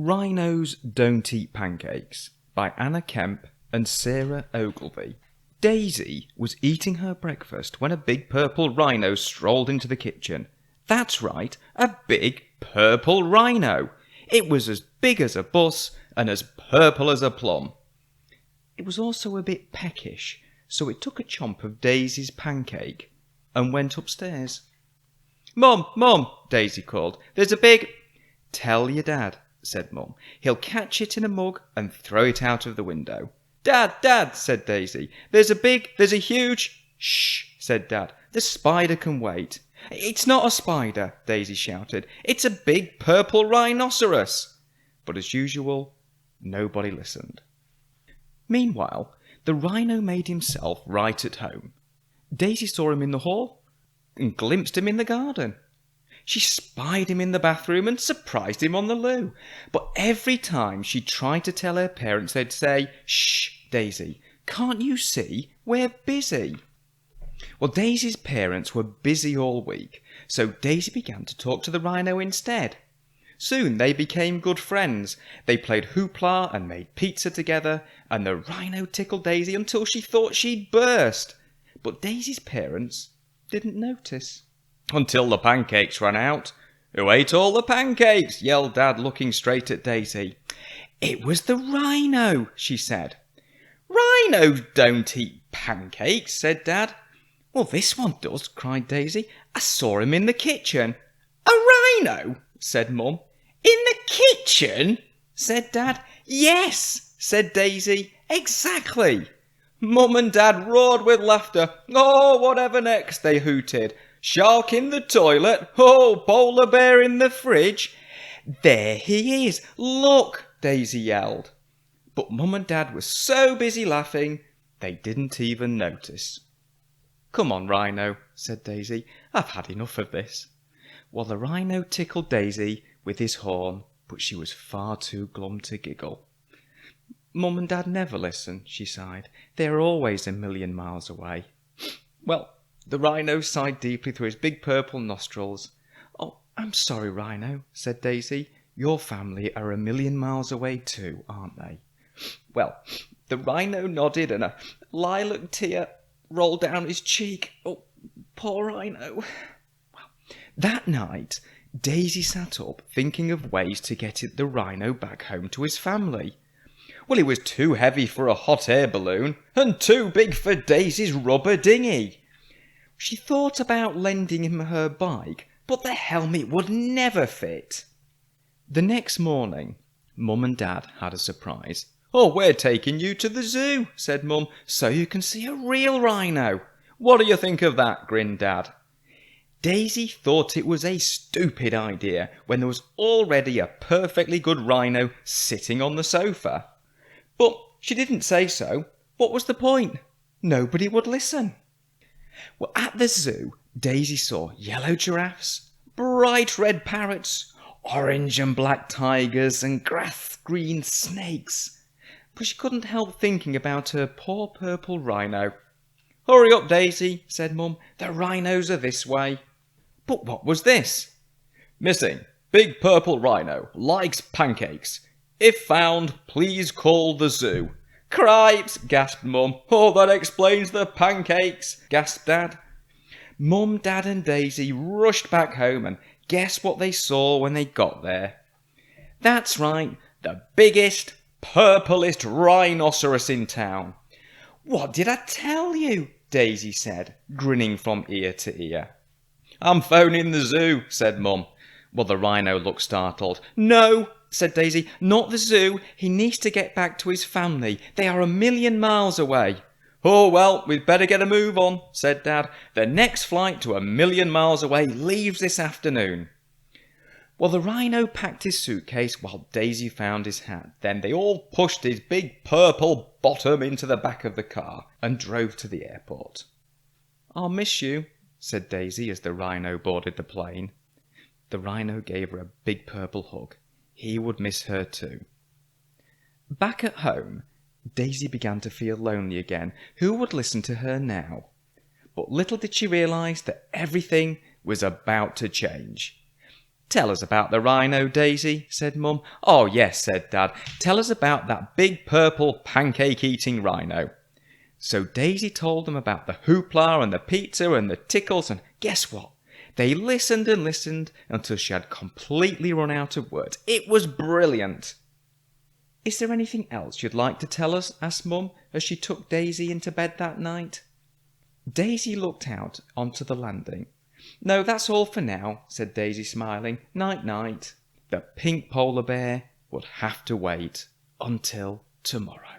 Rhinos Don't Eat Pancakes by Anna Kemp and Sarah Ogilvie. Daisy was eating her breakfast when a big purple rhino strolled into the kitchen. That's right, a big purple rhino. It was as big as a bus and as purple as a plum. It was also a bit peckish, so it took a chomp of Daisy's pancake and went upstairs. "Mum, Mum," Daisy called, "there's a big—" "Tell your dad," said Mum. "He'll catch it in a mug and throw it out of the window." "Dad, Dad," said Daisy, there's a huge—" "Shh," said Dad, "the spider can wait." "It's not a spider," Daisy shouted. "It's a big purple rhinoceros." But as usual, nobody listened. Meanwhile, the rhino made himself right at home. Daisy saw him in the hall and glimpsed him in the garden. She spied him in the bathroom and surprised him on the loo. But every time she tried to tell her parents, they'd say, "Shh, Daisy, can't you see? We're busy." Well, Daisy's parents were busy all week, so Daisy began to talk to the rhino instead. Soon they became good friends. They played hoopla and made pizza together, and the rhino tickled Daisy until she thought she'd burst. But Daisy's parents didn't notice. Until the pancakes ran out. "Who ate all the pancakes?" yelled Dad, looking straight at Daisy. "It was the rhino," she said. "Rhinos don't eat pancakes," said Dad. "Well, this one does," cried Daisy. "I saw him in the kitchen." "A rhino?" said Mum. "In the kitchen?" said Dad. "Yes," said Daisy. "Exactly." Mum and Dad roared with laughter. "Oh, whatever next?" they hooted. "Shark in the toilet? Oh, polar bear in the fridge?" "There he is, look," Daisy yelled. But Mum and Dad were so busy laughing, they didn't even notice. "Come on, Rhino," said Daisy. "I've had enough of this." Well, the rhino tickled Daisy with his horn, but she was far too glum to giggle. "Mum and Dad never listen," she sighed. "They are always a million miles away." Well, the rhino sighed deeply through his big purple nostrils. "Oh, I'm sorry, Rhino," said Daisy. "Your family are a million miles away too, aren't they?" Well, the rhino nodded and a lilac tear rolled down his cheek. Oh, poor rhino. Well, that night, Daisy sat up thinking of ways to get the rhino back home to his family. Well, it was too heavy for a hot air balloon and too big for Daisy's rubber dinghy. She thought about lending him her bike, but the helmet would never fit. The next morning, Mum and Dad had a surprise. "Oh, we're taking you to the zoo," said Mum, "so you can see a real rhino." "What do you think of that?" grinned Dad. Daisy thought it was a stupid idea when there was already a perfectly good rhino sitting on the sofa. But she didn't say so. What was the point? Nobody would listen. Well, at the zoo, Daisy saw yellow giraffes, bright red parrots, orange and black tigers, and grass-green snakes. But she couldn't help thinking about her poor purple rhino. "Hurry up, Daisy," said Mum. "The rhinos are this way." But what was this? "Missing. Big purple rhino. Likes pancakes. If found, please call the zoo." "Cripes," gasped Mum. "Oh, that explains the pancakes," gasped Dad. Mum, Dad and Daisy rushed back home, and guess what they saw when they got there? That's right, the biggest, purplest rhinoceros in town. "What did I tell you?" Daisy said, grinning from ear to ear. "I'm phoning the zoo," said Mum. Well, the rhino looked startled. "No," said Daisy, "not the zoo. He needs to get back to his family. They are a million miles away." "Oh, well, we'd better get a move on," said Dad. "The next flight to a million miles away leaves this afternoon." Well, the rhino packed his suitcase while Daisy found his hat. Then they all pushed his big purple bottom into the back of the car and drove to the airport. "I'll miss you," said Daisy as the rhino boarded the plane. The rhino gave her a big purple hug. He would miss her too. Back at home, Daisy began to feel lonely again. Who would listen to her now? But little did she realise that everything was about to change. "Tell us about the rhino, Daisy," said Mum. "Oh yes," said Dad. "Tell us about that big purple pancake-eating rhino." So Daisy told them about the hoopla and the pizza and the tickles, and guess what? They listened and listened until she had completely run out of words. It was brilliant. "Is there anything else you'd like to tell us?" asked Mum as she took Daisy into bed that night. Daisy looked out onto the landing. "No, that's all for now," said Daisy, smiling. "Night-night." The pink polar bear would have to wait until tomorrow.